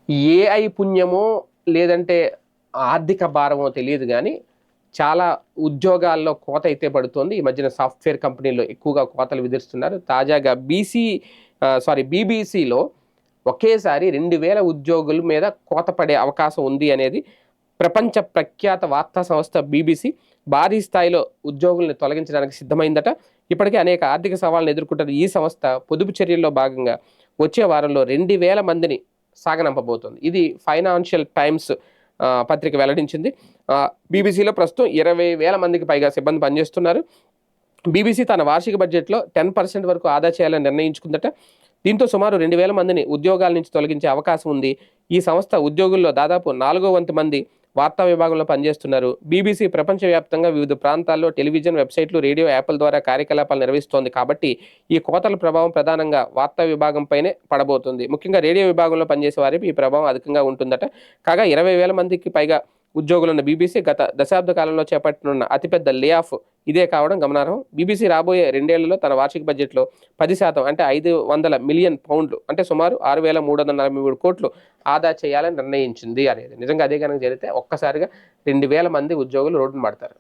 AI పుణ్యమో లేదంటే ఆర్థిక భారమో తెలియదు గానీ, చాలా ఉద్యోగాల్లో కోత అయితే పడుతోంది. ఈ మధ్యన సాఫ్ట్‌వేర్ కంపెనీల్లో ఎక్కువగా కోతలు విధిస్తున్నారు. తాజాగా బీబీసీలో ఒకేసారి 2000 ఉద్యోగుల మీద కోత పడే అవకాశం ఉంది అనేది ప్రపంచ ప్రఖ్యాత వార్తా సంస్థ బీబీసీ భారీ స్థాయిలో ఉద్యోగుల్ని తొలగించడానికి సిద్ధమైందట. ఇప్పటికే అనేక ఆర్థిక సవాళ్లను ఎదుర్కొంటున్న ఈ సంస్థ పొదుపు చర్యల్లో భాగంగా వచ్చే వారంలో 2000 మందిని సాగనంపబోతోంది. ఇది ఫైనాన్షియల్ టైమ్స్ పత్రిక వెల్లడించింది. బీబీసీలో ప్రస్తుతం 20,000 మందికి పైగా సిబ్బంది పనిచేస్తున్నారు. బీబీసీ తన వార్షిక బడ్జెట్‌లో 10% వరకు ఆదా చేయాలని నిర్ణయించుకుందట. దీంతో సుమారు 2000 మందిని ఉద్యోగాల నుంచి తొలగించే అవకాశం ఉంది. ఈ సంస్థ ఉద్యోగుల్లో దాదాపు 4వ వంతు మంది వార్తా విభాగంలో పనిచేస్తున్నారు. బీబీసీ ప్రపంచవ్యాప్తంగా వివిధ ప్రాంతాల్లో టెలివిజన్, వెబ్‌సైట్లు, రేడియో, యాప్‌ల ద్వారా కార్యకలాపాలు నిర్వహిస్తోంది కాబట్టి ఈ కోతల ప్రభావం ప్రధానంగా వార్తా విభాగంపైనే పడబోతుంది. ముఖ్యంగా రేడియో విభాగంలో పనిచేసే వారికి ఈ ప్రభావం అధికంగా ఉంటుందట. కాగా 20,000 మందికి పైగా ఉద్యోగులున్న బీబీసీ గత దశాబ్ద కాలంలో చేపట్టనున్న అతిపెద్ద లే ఆఫ్ ఇదే కావడం గమనార్హం. బీబీసీ రాబోయే 2 ఏళ్లలో తన వార్షిక బడ్జెట్‌లో 10% అంటే £500 మిలియన్ అంటే సుమారు 6,343 కోట్లు ఆదా చేయాలని నిర్ణయించింది అనేది. నిజంగా అదే గనుక జరిగితే ఒక్కసారిగా 2000 మంది ఉద్యోగులు రోడ్డున పడతారు.